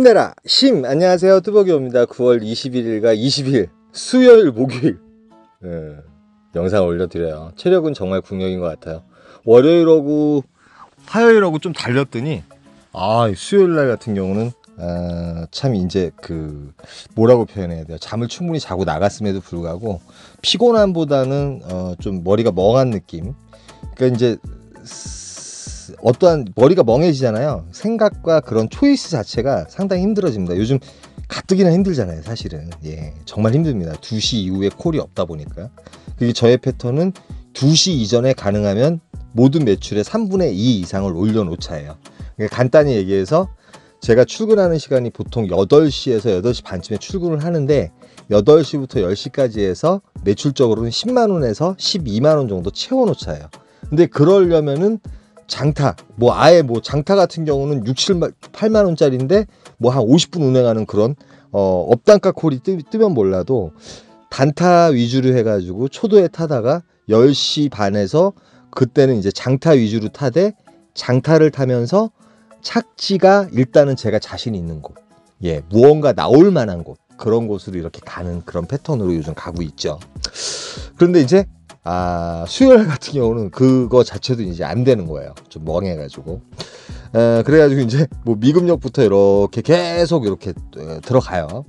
힘내라 안녕하세요, 뚜벅이옵니다. 9월 21일과 20일 수요일 목요일 영상 올려드려요. 체력은 정말 국력인 것 같아요. 월요일하고 화요일하고 좀 달렸더니 수요일날 같은 경우는 참 이제 뭐라고 표현해야 돼요. 잠을 충분히 자고 나갔음에도 불구하고 피곤함보다는 좀 머리가 멍한 느낌. 그러니까 이제 어떠한 머리가 멍해지잖아요. 생각과 그런 초이스 자체가 상당히 힘들어집니다. 요즘 가뜩이나 힘들잖아요, 사실은. 예, 정말 힘듭니다. 2시 이후에 콜이 없다 보니까. 그게 저의 패턴은 2시 이전에 가능하면 모든 매출의 3분의 2 이상을 올려놓자예요. 그러니까 간단히 얘기해서 제가 출근하는 시간이 보통 8시에서 8시 반쯤에 출근을 하는데 8시부터 10시까지 해서 매출적으로는 10만원에서 12만원 정도 채워놓자예요. 근데 그러려면은 장타, 장타 같은 경우는 6, 7, 8만원짜리인데 한 50분 운행하는 그런 업단가 콜이 뜨면 몰라도 단타 위주로 해가지고 초도에 타다가 10시 반에서 그때는 이제 장타 위주로 타되 장타를 타면서 착지가 일단은 제가 자신 있는 곳, 무언가 나올 만한 곳, 그런 곳으로 이렇게 가는 그런 패턴으로 요즘 가고 있죠. 그런데 이제 수요일 같은 경우는 그거 자체도 이제 안 되는 거예요. 좀 멍해가지고. 그래가지고 이제 미금역부터 이렇게 계속 이렇게 들어가요.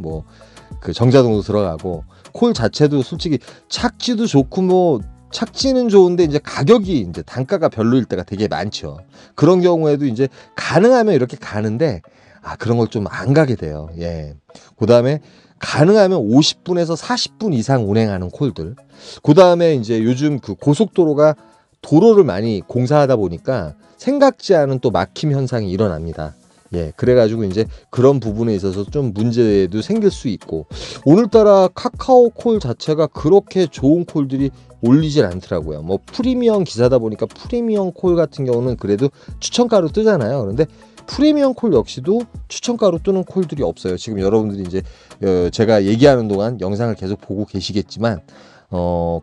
정자동도 들어가고, 콜 자체도 솔직히 착지도 좋고 착지는 좋은데 이제 가격이 이제 단가가 별로일 때가 되게 많죠. 그런 경우에도 이제 가능하면 이렇게 가는데 그런 걸 좀 안 가게 돼요. 그 다음에 가능하면 50분에서 40분 이상 운행하는 콜들. 그 다음에 이제 요즘 고속도로가 도로를 많이 공사하다 보니까 생각지 않은 또 막힘 현상이 일어납니다. 그래가지고 이제 그런 부분에 있어서 좀 문제도 생길 수 있고, 오늘따라 카카오 콜 자체가 그렇게 좋은 콜들이 올리질 않더라고요. 프리미엄 기사다 보니까 프리미엄 콜 같은 경우는 그래도 추천가로 뜨잖아요. 그런데 프리미엄 콜 역시도 추천가로 뜨는 콜들이 없어요. 지금 여러분들이 이제 제가 얘기하는 동안 영상을 계속 보고 계시겠지만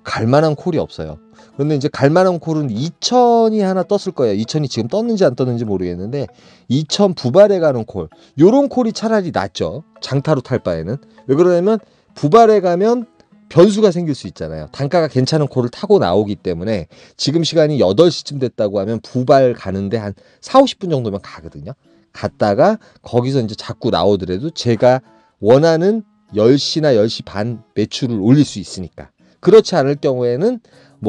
갈만한 콜이 없어요. 그런데 이제 갈만한 콜은 2000이 하나 떴을 거예요. 2000이 지금 떴는지 안 떴는지 모르겠는데 2000 부발해 가는 콜, 요런 콜이 차라리 낫죠. 장타로 탈 바에는. 왜 그러냐면 부발해 가면 변수가 생길 수 있잖아요. 단가가 괜찮은 콜을 타고 나오기 때문에 지금 시간이 8시쯤 됐다고 하면 부발 가는데 한 4, 50분 정도면 가거든요. 갔다가 거기서 이제 자꾸 나오더라도 제가 원하는 10시나 10시 반 매출을 올릴 수 있으니까. 그렇지 않을 경우에는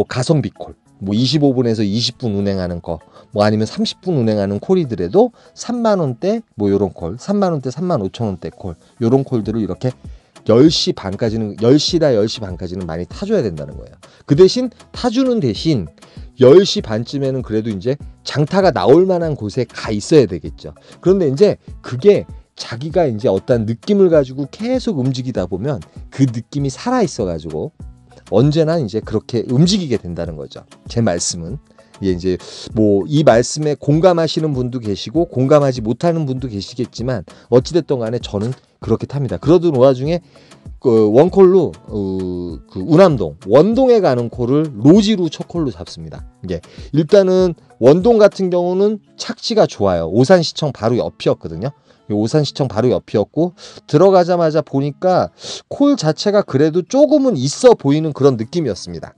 가성비 콜, 25분에서 20분 운행하는 거, 아니면 30분 운행하는 콜이더라도 3만원대 요런 콜, 3만원대, 35,000원대 콜, 요런 콜들을 이렇게 10시 반까지는, 10시나 10시 반까지는 많이 타줘야 된다는 거예요. 그 대신 타주는 대신 10시 반쯤에는 그래도 이제 장타가 나올 만한 곳에 가 있어야 되겠죠. 그런데 이제 그게 자기가 이제 어떤 느낌을 가지고 계속 움직이다 보면 그 느낌이 살아 있어 가지고 언제나 이제 그렇게 움직이게 된다는 거죠. 제 말씀은. 이제 이 말씀에 공감하시는 분도 계시고 공감하지 못하는 분도 계시겠지만 어찌됐든 간에 저는 그렇게 탑니다. 그러던 와중에 원콜로 우남동, 원동에 가는 콜을 로지로 첫 콜로 잡습니다. 일단은 원동 같은 경우는 착지가 좋아요. 오산시청 바로 옆이었거든요. 오산시청 바로 옆이었고, 들어가자마자 보니까 콜 자체가 그래도 조금은 있어 보이는 그런 느낌이었습니다.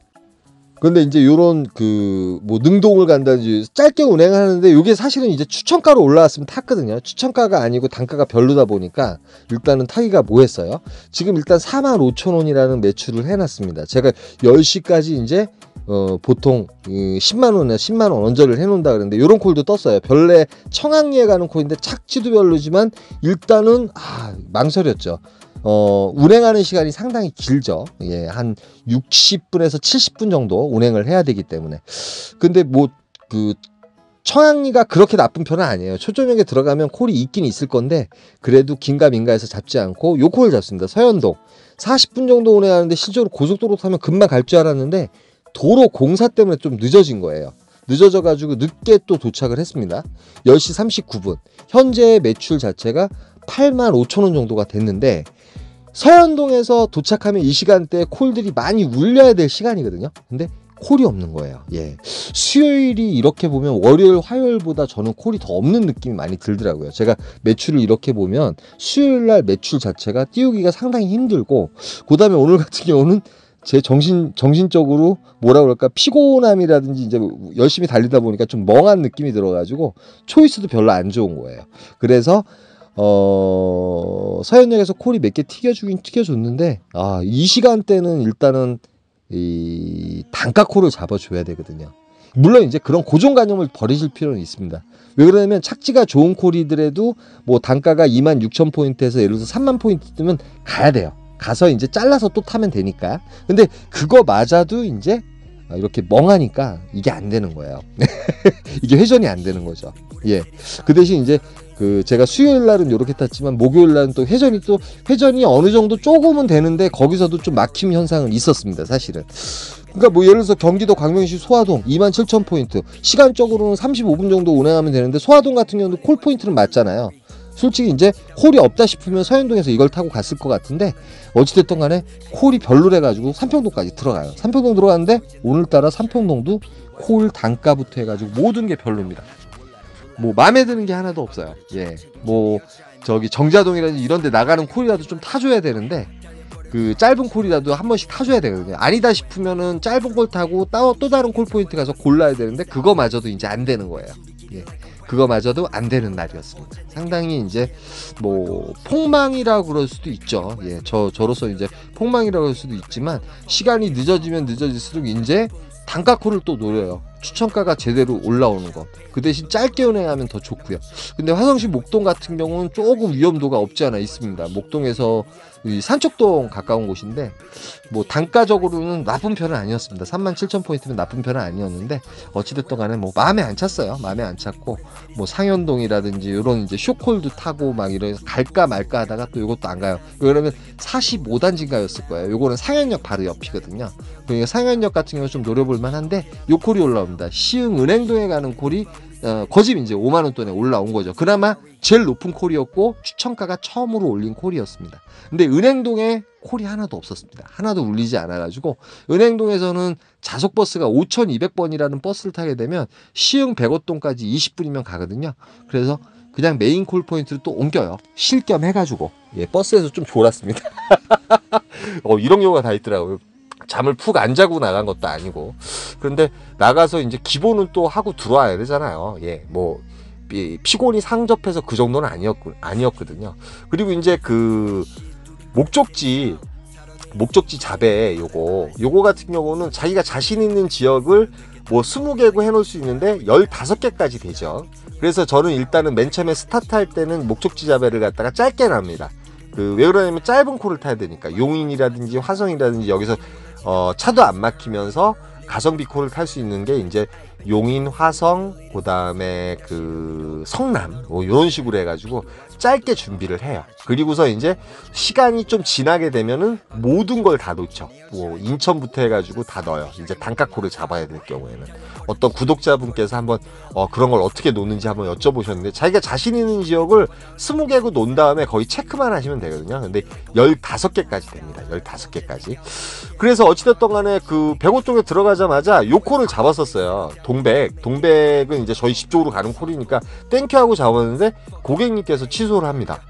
근데 이제 요런 능동을 간다든지 짧게 운행하는데 요게 사실은 이제 추천가로 올라왔으면 탔거든요. 추천가가 아니고 단가가 별로다 보니까 일단은 타기가 뭐했어요. 지금 일단 45,000원이라는 매출을 해놨습니다. 제가 10시까지 이제 보통 10만원에 10만원 언저리를 해놓는다 그랬는데 요런 콜도 떴어요. 별내 청학리에 가는 콜인데 착지도 별로지만 일단은 망설였죠. 운행하는 시간이 상당히 길죠. 한 60분에서 70분 정도 운행을 해야 되기 때문에. 근데 청학리가 그렇게 나쁜 편은 아니에요. 초저녁에 들어가면 콜이 있긴 있을 건데 그래도 긴가민가해서 잡지 않고 요 콜을 잡습니다. 서현동 40분 정도 운행하는데 실제로 고속도로 타면 금방 갈 줄 알았는데 도로 공사 때문에 좀 늦어진 거예요. 늦어져 가지고 늦게 또 도착을 했습니다. 10시 39분. 현재 매출 자체가 85,000원 정도가 됐는데 서현동에서 도착하면 이 시간대에 콜들이 많이 울려야 될 시간이거든요. 근데 콜이 없는 거예요. 예. 수요일이 이렇게 보면 월요일, 화요일보다 저는 콜이 더 없는 느낌이 많이 들더라고요. 제가 매출을 이렇게 보면 수요일 날 매출 자체가 띄우기가 상당히 힘들고, 그 다음에 오늘 같은 경우는 제 정신적으로 뭐라 그럴까, 피곤함이라든지 이제 열심히 달리다 보니까 좀 멍한 느낌이 들어가지고 초이스도 별로 안 좋은 거예요. 그래서 서현역에서 콜이 몇 개 튀겨주긴 튀겨줬는데, 이 시간대는 일단은 이 단가 콜을 잡아줘야 되거든요. 물론 이제 그런 고정관념을 버리실 필요는 있습니다. 왜 그러냐면 착지가 좋은 콜이더라도 뭐 단가가 26,000포인트에서 예를 들어서 30,000포인트 뜨면 가야 돼요. 가서 이제 잘라서 또 타면 되니까. 근데 그거 맞아도 이제 이렇게 멍하니까 이게 안 되는 거예요. 이게 회전이 안 되는 거죠. 예. 그 대신 이제 제가 수요일 날은 이렇게 탔지만 목요일 날은 또 회전이 어느 정도 조금은 되는데 거기서도 좀 막힘 현상은 있었습니다, 사실은. 그러니까 뭐 예를 들어서 경기도 광명시 소화동 27,000포인트, 시간적으로는 35분 정도 운행하면 되는데 소화동 같은 경우도 콜 포인트는 맞잖아요. 솔직히 이제 콜이 없다 싶으면 서현동에서 이걸 타고 갔을 것 같은데, 어찌됐든 간에 콜이 별로래가지고 삼평동까지 들어가요. 삼평동 들어갔는데 오늘따라 삼평동도 콜 단가부터 해가지고 모든 게 별로입니다. 뭐 마음에 드는 게 하나도 없어요. 예, 뭐 저기 정자동이라든지 이런 데 나가는 콜이라도 좀 타줘야 되는데, 그 짧은 콜이라도 한 번씩 타줘야 되거든요. 아니다 싶으면은 짧은 콜 타고 또 다른 콜 포인트 가서 골라야 되는데, 그거마저도 이제 안 되는 거예요. 예, 그거마저도 안 되는 날이었습니다. 상당히 이제 뭐 폭망이라고 그럴 수도 있죠. 예, 저로서 이제 폭망이라고 할 수도 있지만, 시간이 늦어지면 늦어질수록 이제 단가 콜을 또 노려요. 추천가가 제대로 올라오는 거. 그 대신 짧게 운행하면 더 좋고요. 근데 화성시 목동 같은 경우는 조금 위험도가 없지 않아 있습니다. 목동에서 산책동 가까운 곳인데, 뭐 단가적으로는 나쁜 편은 아니었습니다. 37,000포인트면 나쁜 편은 아니었는데, 어찌됐든 간에 뭐 마음에 안 찼어요. 마음에 안 찼고, 뭐 상현동이라든지 이런 이제 쇼콜도 타고 막 이래서 갈까 말까 하다가 또 이것도 안 가요. 그러면 45단지인가였을 거예요. 요거는 상현역 바로 옆이거든요. 그러니까 상현역 같은 경우 좀 노려볼 만한데, 요 콜이 올라옵니다. 시흥 은행동에 가는 콜이 거집 이제 5만원 돈에 올라온 거죠. 그나마 제일 높은 콜이었고 추천가가 처음으로 올린 콜이었습니다. 근데 은행동에 콜이 하나도 없었습니다. 하나도 울리지 않아가지고, 은행동에서는 자속버스가 5200번이라는 버스를 타게 되면 시흥 백오동까지 20분이면 가거든요. 그래서 그냥 메인 콜 포인트를 또 옮겨요. 쉴 겸 해가지고. 예, 버스에서 좀 졸았습니다. 이런 경우가 다 있더라고요. 잠을 푹 안 자고 나간 것도 아니고. 그런데 나가서 이제 기본은 또 하고 들어와야 되잖아요. 예, 뭐 피곤이 상접해서 그 정도는 아니었거든요. 그리고 이제 그 목적지 자배 요거 같은 경우는 자기가 자신 있는 지역을 뭐 20개고 해놓을 수 있는데 15개까지 되죠. 그래서 저는 일단은 맨 처음에 스타트할 때는 목적지 자배를 갖다가 짧게 납니다. 왜 그러냐면 짧은 콜을 타야 되니까. 용인이라든지 화성이라든지 여기서 차도 안 막히면서 가성비 콜을 탈 수 있는 게 이제 용인, 화성, 그 다음에 그 성남, 뭐 이런 식으로 해가지고 짧게 준비를 해요. 그리고서 이제 시간이 좀 지나게 되면은 모든 걸 다 놓쳐. 뭐 인천부터 해가지고 다 넣어요. 이제 단가 콜을 잡아야 될 경우에는. 어떤 구독자분께서 한번 그런 걸 어떻게 놓는지 한번 여쭤보셨는데, 자기가 자신 있는 지역을 20개고 놓은 다음에 거의 체크만 하시면 되거든요. 근데 15개까지 됩니다. 15개까지. 그래서 어찌됐든 간에 그 백오동에 들어가자마자 요 콜을 잡았었어요. 동백은 이제 저희 집 쪽으로 가는 콜이니까 땡큐 하고 잡았는데, 고객님께서 취소를 합니다.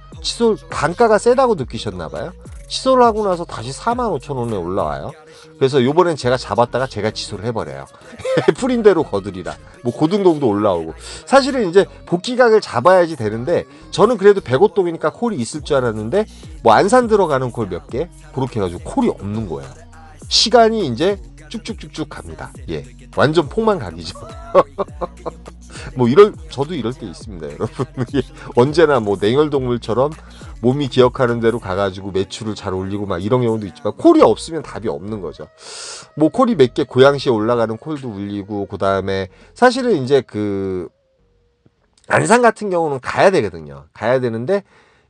단가가 세다고 느끼셨나봐요. 취소를 하고 나서 다시 45,000원에 올라와요. 그래서 요번엔 제가 잡았다가 제가 취소를 해버려요. 풀인 대로 거들이라. 뭐 고등동도 올라오고. 사실은 이제 복귀각을 잡아야지 되는데, 저는 그래도 백오동이니까 콜이 있을 줄 알았는데, 뭐 안산 들어가는 콜 몇 개? 그렇게 해가지고 콜이 없는 거예요. 시간이 이제 쭉쭉쭉쭉 갑니다. 예, 완전 폭망각이죠. 뭐 저도 이럴 때 있습니다, 여러분. 언제나 뭐 냉혈동물처럼 몸이 기억하는 대로 가가지고 매출을 잘 올리고 막 이런 경우도 있지만, 콜이 없으면 답이 없는 거죠. 뭐 콜이 몇 개, 고양시에 올라가는 콜도 울리고, 그 다음에 사실은 이제 그 안산 같은 경우는 가야 되거든요. 가야 되는데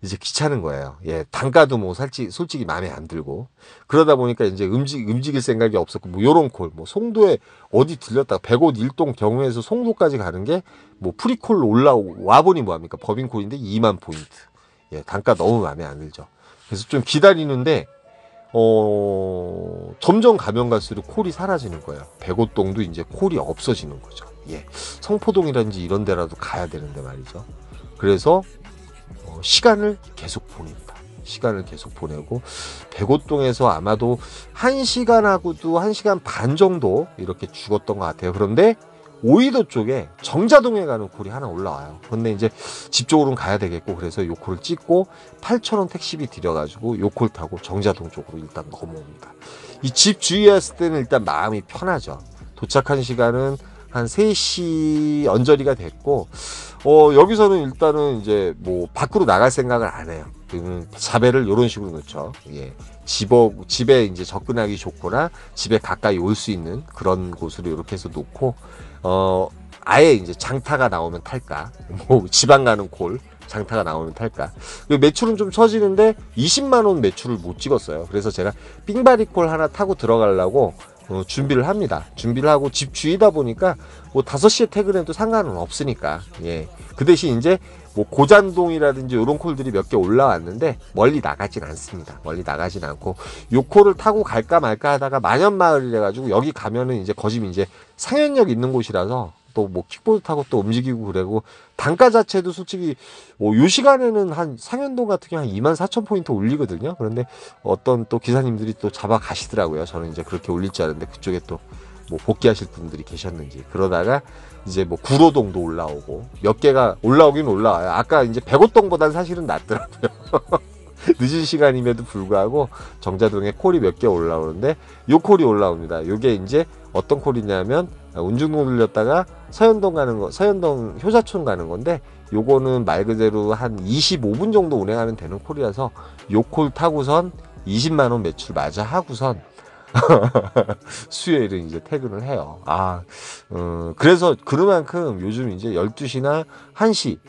이제 귀찮은 거예요. 예, 단가도 뭐 솔직히 마음에 안 들고, 그러다 보니까 이제 움직일 생각이 없었고, 뭐 요런 콜, 뭐 송도에 어디 들렸다가 백옷 일동 경우에서 송도까지 가는 게 뭐 프리콜로 올라오고 와보니 뭐합니까? 법인콜인데 2만 포인트. 예, 단가 너무 마음에 안 들죠. 그래서 좀 기다리는데, 점점 가면 갈수록 콜이 사라지는 거예요. 백오동도 이제 콜이 없어지는 거죠. 예. 성포동이라든지 이런 데라도 가야 되는데 말이죠. 그래서 시간을 계속 보냅니다. 시간을 계속 보내고 백오동에서 아마도 1시간하고도 1시간 반 정도 이렇게 죽었던 것 같아요. 그런데 오이도 쪽에 정자동에 가는 콜이 하나 올라와요. 근데 이제 집 쪽으로는 가야 되겠고, 그래서 요 콜을 찍고 8,000원 택시비 들여가지고 요 콜 타고 정자동 쪽으로 일단 넘어옵니다. 이 집 주위였을 때는 일단 마음이 편하죠. 도착한 시간은 한 3시 언저리가 됐고, 여기서는 일단은 이제 뭐 밖으로 나갈 생각을 안 해요. 자배를 이런 식으로 놓죠. 예. 집에 이제 접근하기 좋거나 집에 가까이 올 수 있는 그런 곳으로 이렇게 해서 놓고, 아예 이제 장타가 나오면 탈까, 뭐 지방 가는 콜 장타가 나오면 탈까. 매출은 좀 처지는데 20만원 매출을 못 찍었어요. 그래서 제가 삥바리 콜 하나 타고 들어가려고 준비를 합니다. 준비를 하고 집 주위다 보니까 뭐 5시에 퇴근해도 상관은 없으니까. 예. 그 대신 이제 뭐 고잔동이라든지 이런 콜들이 몇 개 올라왔는데 멀리 나가진 않습니다. 멀리 나가진 않고 요 콜을 타고 갈까 말까 하다가 만연마을이래 가지고 여기 가면은 이제 거짐 이제 상현역 있는 곳이라서 또 뭐 킥보드 타고 또 움직이고 그러고, 단가 자체도 솔직히 요 시간에는 한 상현동 같은 경우 한 24,000포인트 올리거든요. 그런데 어떤 또 기사님들이 또 잡아 가시더라고요. 저는 이제 그렇게 올릴 줄 알았는데 그쪽에 또 뭐 복귀하실 분들이 계셨는지. 그러다가 이제 뭐 구로동도 올라오고 몇 개가 올라오긴 올라와요. 아까 이제 백오동보단 사실은 낫더라고요. 늦은 시간임에도 불구하고 정자동에 콜이 몇 개 올라오는데 요 콜이 올라옵니다. 요게 이제 어떤 콜이냐면 운중동 들렸다가 서현동 가는 거, 서현동 효자촌 가는 건데, 요거는 말 그대로 한 25분 정도 운행하면 되는 콜이라서 요 콜 타고선 20만원 매출 마저 하고선 수요일은 이제 퇴근을 해요. 그래서 그만큼 요즘 이제 12시나 1시,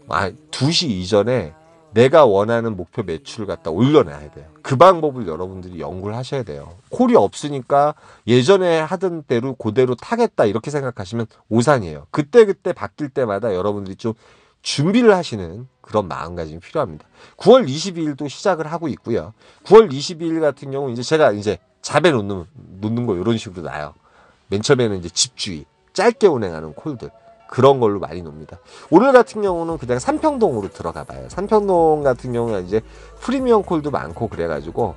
2시 이전에 내가 원하는 목표 매출을 갖다 올려놔야 돼요. 그 방법을 여러분들이 연구를 하셔야 돼요. 콜이 없으니까 예전에 하던 대로 그대로 타겠다 이렇게 생각하시면 오산이에요. 그때그때 바뀔 때마다 여러분들이 좀 준비를 하시는 그런 마음가짐이 필요합니다. 9월 22일도 시작을 하고 있고요. 9월 22일 같은 경우 이제 제가 이제 자배 놓는 거 이런 식으로 놔요. 맨 처음에는 이제 집주위 짧게 운행하는 콜들 그런 걸로 많이 놉니다. 오늘 같은 경우는 그냥 삼평동으로 들어가 봐요. 삼평동 같은 경우는 이제 프리미엄 콜도 많고 그래가지고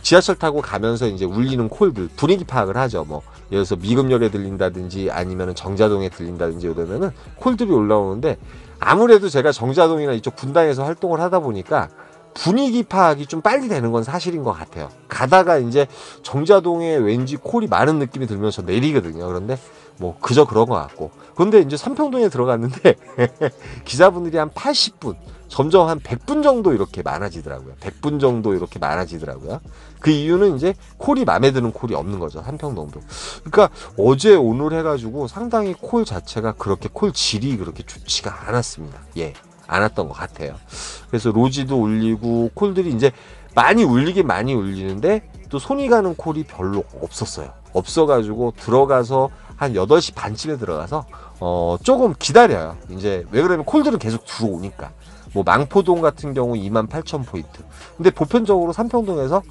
지하철 타고 가면서 이제 울리는 콜들 분위기 파악을 하죠. 뭐 예를 들어서 미금역에 들린다든지 아니면은 정자동에 들린다든지 이러면은 콜들이 올라오는데, 아무래도 제가 정자동이나 이쪽 분당에서 활동을 하다 보니까 분위기 파악이 좀 빨리 되는 건 사실인 것 같아요. 가다가 이제 정자동에 왠지 콜이 많은 느낌이 들면서 내리거든요. 그런데 뭐 그저 그런 것 같고, 그런데 이제 삼평동에 들어갔는데 기사분들이 한 80분, 점점 한 100분 정도 이렇게 많아지더라고요. 100분 정도 이렇게 많아지더라고요. 그 이유는 이제 콜이 마음에 드는 콜이 없는 거죠. 삼평동도. 그러니까 어제 오늘 해가지고 상당히 콜 자체가 그렇게 콜 질이 그렇게 좋지가 않았습니다. 예, 않았던 것 같아요. 그래서 로지도 울리고 콜들이 이제 많이 울리긴 많이 울리는데 또 손이 가는 콜이 별로 없었어요. 없어가지고 들어가서 한 8시 반쯤에 들어가서 조금 기다려요. 이제 왜 그러면 콜들은 계속 들어오니까. 뭐 망포동 같은 경우 28,000포인트. 근데 보편적으로 삼평동에서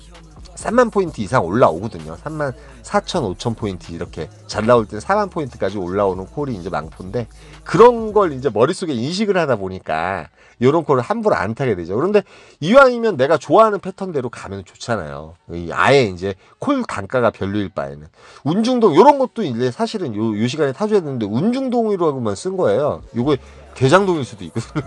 3만 포인트 이상 올라오거든요. 3만 4천, 5천 포인트 이렇게 잘 나올 때 4만 포인트까지 올라오는 콜이 이제 망포인데, 그런 걸 이제 머릿속에 인식을 하다 보니까 이런 콜을 함부로 안 타게 되죠. 그런데 이왕이면 내가 좋아하는 패턴대로 가면 좋잖아요. 아예 이제 콜 단가가 별로일 바에는 운중동 이런 것도 이제 사실은 요 시간에 타줘야 되는데 운중동이라고만 쓴 거예요. 요거 대장동일 수도 있거든요.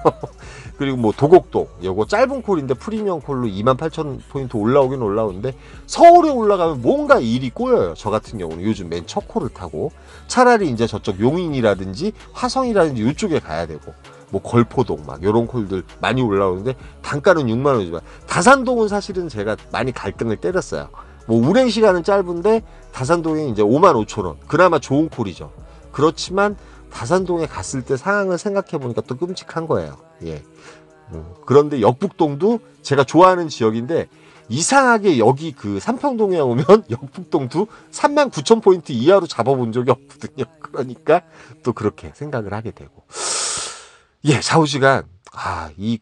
그리고 뭐 도곡동 요거 짧은 콜인데 프리미엄 콜로 28,000포인트 올라오긴 올라오는데, 서울에 올라가면 뭔가 일이 꼬여요. 저 같은 경우는 요즘 맨 첫 콜을 타고 차라리 이제 저쪽 용인이라든지 화성이라든지 이쪽에 가야 되고, 뭐 걸포동 막 요런 콜들 많이 올라오는데 단가는 6만 원이지만, 다산동은 사실은 제가 많이 갈등을 때렸어요. 뭐 운행 시간은 짧은데 다산동에 이제 55,000원 그나마 좋은 콜이죠. 그렇지만 다산동에 갔을 때 상황을 생각해 보니까 또 끔찍한 거예요. 예. 그런데 역북동도 제가 좋아하는 지역인데, 이상하게 여기 그 삼평동에 오면 역북동도 39,000포인트 이하로 잡아본 적이 없거든요. 그러니까 또 그렇게 생각을 하게 되고. 예, 좌우지간, 이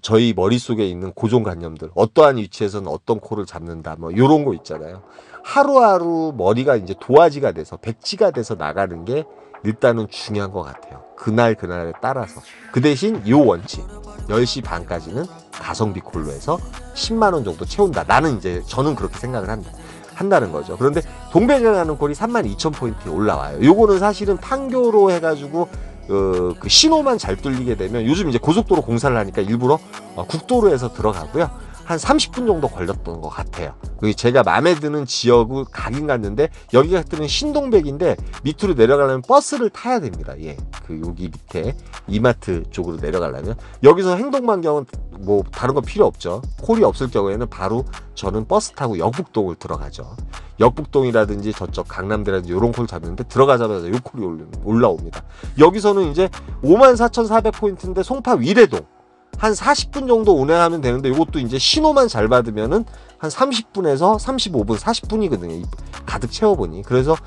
저희 머릿속에 있는 고정관념들, 어떠한 위치에서는 어떤 콜을 잡는다, 뭐 요런 거 있잖아요. 하루하루 머리가 이제 도화지가 돼서 백지가 돼서 나가는 게 일단은 중요한 것 같아요. 그날에 따라서. 그 대신 요 원칙 10시 반까지는 가성비 콜로 해서 10만 원 정도 채운다. 저는 그렇게 생각을 한다는 거죠. 그런데 동배전하는 콜이 32,000포인트에 올라와요. 요거는 사실은 판교로 해가지고 그 신호만 잘 뚫리게 되면, 요즘 이제 고속도로 공사를 하니까 일부러 국도로에서 들어가고요. 한 30분 정도 걸렸던 것 같아요. 제가 마음에 드는 지역을 가긴 갔는데, 여기가 뜨는 신동백인데 밑으로 내려가려면 버스를 타야 됩니다. 예, 여기 밑에 이마트 쪽으로 내려가려면 여기서 행동반경은 뭐 다른 거 필요 없죠. 콜이 없을 경우에는 바로 저는 버스 타고 역북동을 들어가죠. 역북동이라든지 저쪽 강남대라든지 요런 콜 잡는데 들어가자마자 요 콜이 올라옵니다. 여기서는 이제 54,400포인트인데 송파 위례동 한 40분 정도 운행하면 되는데, 이것도 이제 신호만 잘 받으면은 한 30분에서 35분, 40분이거든요. 가득 채워보니. 그래서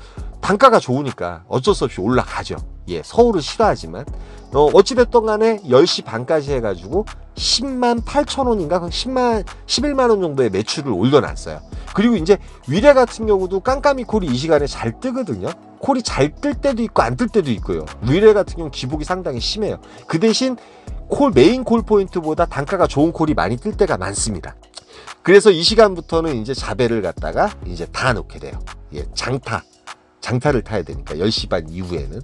단가가 좋으니까 어쩔 수 없이 올라가죠. 예, 서울을 싫어하지만. 어찌됐든 간에 10시 반까지 해가지고 10만 8천 원인가? 11만 원 정도의 매출을 올려놨어요. 그리고 이제 위례 같은 경우도 깜깜이 콜이 이 시간에 잘 뜨거든요. 콜이 잘 뜰 때도 있고 안 뜰 때도 있고요. 위례 같은 경우 기복이 상당히 심해요. 그 대신 메인 콜 포인트보다 단가가 좋은 콜이 많이 뜰 때가 많습니다. 그래서 이 시간부터는 이제 자배를 갖다가 이제 다 놓게 돼요. 예, 장타를 타야 되니까 10시 반 이후에는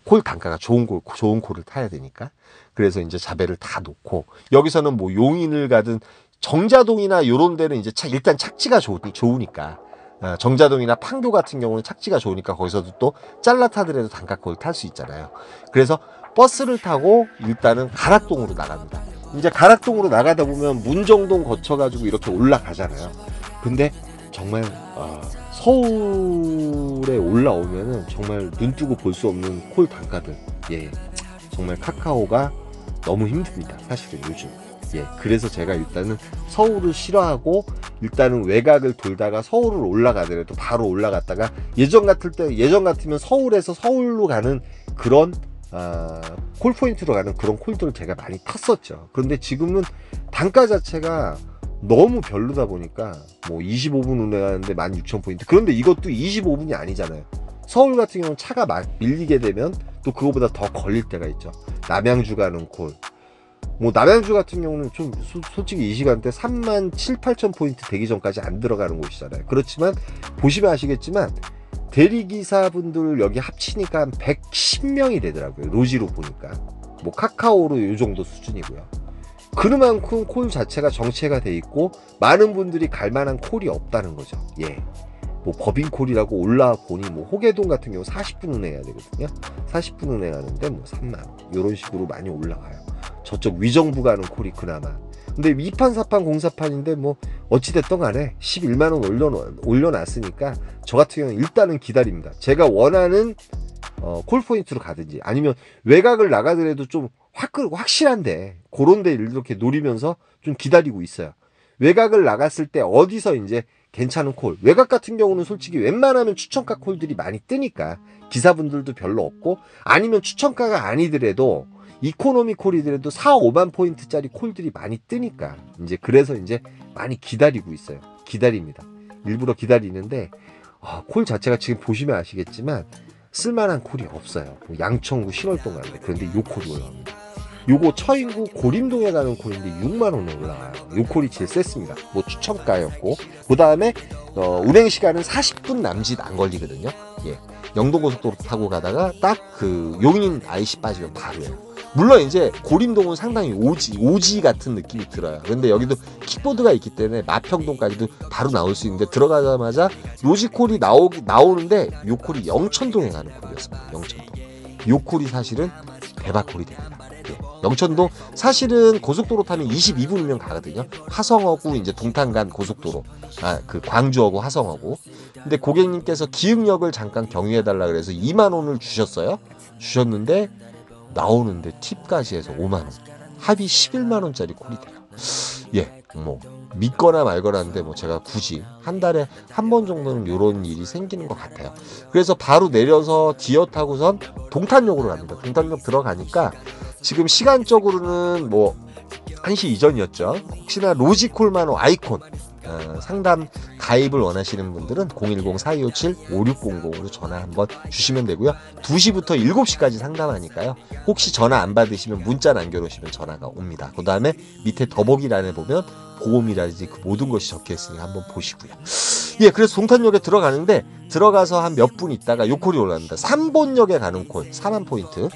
콜 단가가 좋은 콜을 타야 되니까. 그래서 이제 자배를 다 놓고, 여기서는 뭐 용인을 가든 정자동이나 요런 데는 이제 일단 착지가 좋으니까, 정자동이나 판교 같은 경우는 착지가 좋으니까 거기서도 또 잘라 타더라도 단가 콜 탈 수 있잖아요. 그래서 버스를 타고 일단은 가락동으로 나갑니다. 이제 가락동으로 나가다 보면 문정동 거쳐가지고 이렇게 올라가잖아요. 근데 정말 서울에 올라오면은 정말 눈뜨고 볼 수 없는 콜 단가들. 예, 정말 카카오가 너무 힘듭니다. 사실은 요즘. 예, 그래서 제가 일단은 서울을 싫어하고 일단은 외곽을 돌다가 서울을 올라가더라도 바로 올라갔다가, 예전 같으면 서울에서 서울로 가는 그런 콜포인트로 가는 그런 콜들을 제가 많이 탔었죠. 그런데 지금은 단가 자체가 너무 별로다 보니까 뭐 25분 운행하는데 16,000포인트. 그런데 이것도 25분이 아니잖아요. 서울 같은 경우는 차가 막 밀리게 되면 또 그거보다 더 걸릴 때가 있죠. 남양주 가는 콜, 뭐 남양주 같은 경우는 좀 솔직히 이 시간대 3만 7, 8천 포인트 되기 전까지 안 들어가는 곳이잖아요. 그렇지만 보시면 아시겠지만 대리기사분들 여기 합치니까 한 110명이 되더라고요. 로지로 보니까. 뭐 카카오로 이 정도 수준이고요. 그만큼 콜 자체가 정체가 돼 있고 많은 분들이 갈 만한 콜이 없다는 거죠. 예. 뭐 법인콜이라고 올라와 보니 뭐 호계동 같은 경우 40분 운행해야 되거든요. 40분 운행하는데 뭐 3만 원 이런 식으로 많이 올라가요. 저쪽 위정부 가는 콜이 그나마. 근데 2판 4판 공사판인데 뭐 어찌됐든 간에 11만 원 올려놨으니까 저 같은 경우는 일단은 기다립니다. 제가 원하는 콜포인트로 가든지 아니면 외곽을 나가더라도 좀 확실한데 그런 데 이렇게 노리면서 좀 기다리고 있어요. 외곽을 나갔을 때 어디서 이제 괜찮은 콜, 외곽 같은 경우는 솔직히 웬만하면 추천가 콜들이 많이 뜨니까 기사분들도 별로 없고, 아니면 추천가가 아니더라도 이코노미 콜이더라도 4, 5만 포인트짜리 콜들이 많이 뜨니까 이제 그래서 이제 많이 기다리고 있어요. 기다립니다. 일부러 기다리는데 콜 자체가 지금 보시면 아시겠지만 쓸만한 콜이 없어요. 뭐 양천구 신월동 가는데 그런데 요 콜이 올라옵니다. 요거 처인구 고림동에 가는 콜인데 6만 원에 올라가요. 요 콜이 제일 셌습니다. 뭐 추천가였고, 그 다음에 운행 시간은 40분 남짓 안 걸리거든요. 예, 영동고속도로 타고 가다가 딱 그 용인 IC 빠지면 바로예요. 물론 이제 고림동은 상당히 오지 같은 느낌이 들어요. 근데 여기도 킥보드가 있기 때문에 마평동까지도 바로 나올 수 있는데, 들어가자마자 로지콜이 나오는데 요 콜이 영천동에 가는 콜이었습니다. 영천동. 요 콜이 사실은 대박콜이 됩니다. 예. 영천동 사실은 고속도로 타면 22분이면 가거든요. 화성하고 이제 동탄간 고속도로, 그 광주하고 화성하고. 근데 고객님께서 기흥역을 잠깐 경유해달라 그래서 2만 원을 주셨는데 나오는데 팁까지 해서 5만 원, 합이 11만 원짜리 콜이 돼요. 예, 뭐 믿거나 말거나인데 뭐 제가 굳이 한 달에 한 번 정도는 이런 일이 생기는 것 같아요. 그래서 바로 내려서 디어 타고선 동탄역으로 갑니다. 동탄역 들어가니까 지금 시간적으로는 뭐 1시 이전이었죠. 혹시나 로지콜만호 아이콘 상담 가입을 원하시는 분들은 010-4257-5600으로 전화 한번 주시면 되고요. 2시부터 7시까지 상담하니까요. 혹시 전화 안 받으시면 문자 남겨놓으시면 전화가 옵니다. 그 다음에 밑에 더보기란에 보면 보험이라든지 그 모든 것이 적혀 있으니까 한번 보시고요. 예, 그래서 동탄역에 들어가는데 들어가서 한 몇 분 있다가 요 콜이 올라옵니다. 3번역에 가는 콜 4만 포인트.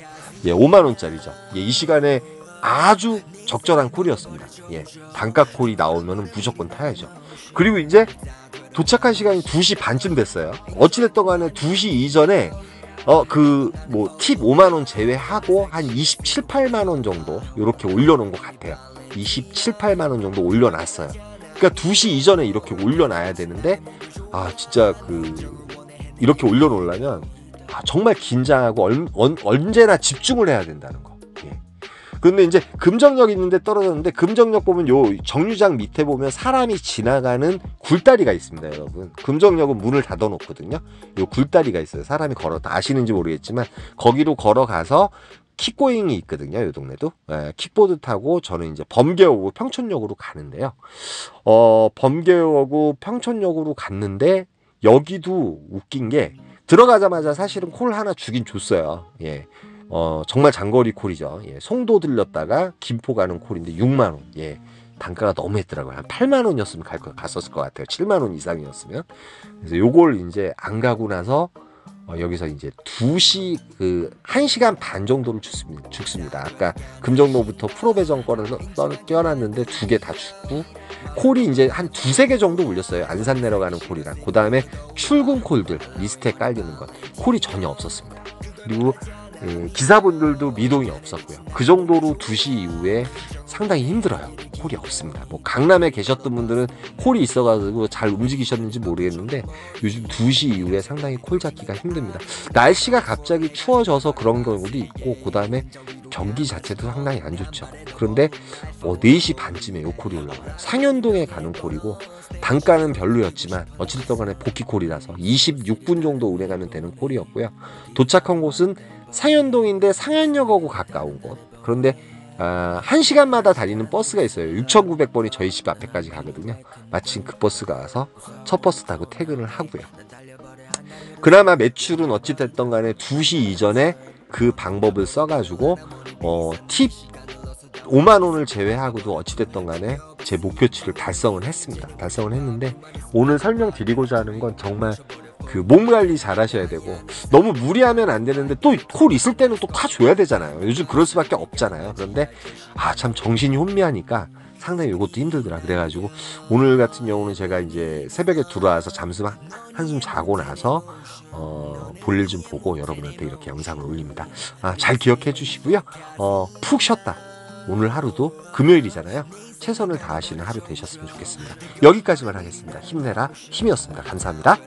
예, 5만 원짜리죠. 예, 이 시간에 아주 적절한 콜이었습니다. 예, 단가 콜이 나오면 무조건 타야죠. 그리고 이제 도착한 시간이 2시 반쯤 됐어요. 어찌됐든 간에 2시 이전에 팁 5만 원 제외하고 한 27, 8만 원 정도 이렇게 올려놓은 것 같아요. 27, 8만 원 정도 올려놨어요. 그러니까 2시 이전에 이렇게 올려놔야 되는데 진짜 이렇게 올려놓으려면 정말 긴장하고 언제나 집중을 해야 된다는 거. 예. 근데 이제 금정역 있는데 떨어졌는데 금정역 보면 요 정류장 밑에 보면 사람이 지나가는 굴다리가 있습니다, 여러분. 금정역은 문을 닫아 놓거든요. 요 굴다리가 있어요. 사람이 아시는지 모르겠지만 거기로 걸어가서 킥고잉이 있거든요, 요 동네도. 예, 킥보드 타고 저는 이제 범계역으로 평촌역으로 가는데요. 범계역으로 평촌역으로 갔는데 여기도 웃긴 게 들어가자마자 사실은 콜 하나 주긴 줬어요. 예. 정말 장거리 콜이죠. 예. 송도 들렸다가 김포 가는 콜인데 6만 원. 예. 단가가 너무 했더라고요. 한 8만 원이었으면 갔었을 것 같아요. 7만 원 이상이었으면. 그래서 요걸 이제 안 가고 나서 여기서 이제 1시간 반 정도를 죽습니다. 아까 금정로부터 프로배정 껴놨는데 2개 다 죽고 콜이 이제 한 2-3개 정도 울렸어요. 안산 내려가는 콜이랑. 그 다음에 출근 콜들 리스트에 깔리는 것 콜이 전혀 없었습니다. 그리고 기사분들도 미동이 없었고요. 그 정도로 2시 이후에 상당히 힘들어요. 콜이 없습니다. 뭐 강남에 계셨던 분들은 콜이 있어가지고 잘 움직이셨는지 모르겠는데 요즘 2시 이후에 상당히 콜 잡기가 힘듭니다. 날씨가 갑자기 추워져서 그런 경우도 있고 그 다음에 경기 자체도 상당히 안 좋죠. 그런데 4시 반쯤에 요 콜이 올라와요. 상현동에 가는 콜이고 단가는 별로였지만 어쨌든 간에 복귀콜이라서 26분 정도 운행하면 되는 콜이었고요. 도착한 곳은 상현동인데 상현역하고 가까운 곳. 그런데 1시간마다 다니는 버스가 있어요. 6,900번이 저희 집 앞에까지 가거든요. 마침 그 버스가 와서 첫 버스 타고 퇴근을 하고요. 그나마 매출은 어찌됐든 간에 2시 이전에 그 방법을 써가지고 팁 5만 원을 제외하고도 어찌됐든 간에 제 목표치를 달성을 했습니다. 달성을 했는데 오늘 설명드리고자 하는 건 정말 몸 관리 잘 하셔야 되고 너무 무리하면 안 되는데 또 콜 있을 때는 또 타줘야 되잖아요. 요즘 그럴 수밖에 없잖아요. 그런데 참 정신이 혼미하니까 상당히 이것도 힘들더라. 그래가지고 오늘 같은 경우는 제가 이제 새벽에 들어와서 한숨 자고 나서 볼일 좀 보고 여러분한테 이렇게 영상을 올립니다. 잘 기억해 주시고요. 푹 쉬었다. 오늘 하루도 금요일이잖아요. 최선을 다하시는 하루 되셨으면 좋겠습니다. 여기까지만 하겠습니다. 힘내라 힘이었습니다. 감사합니다.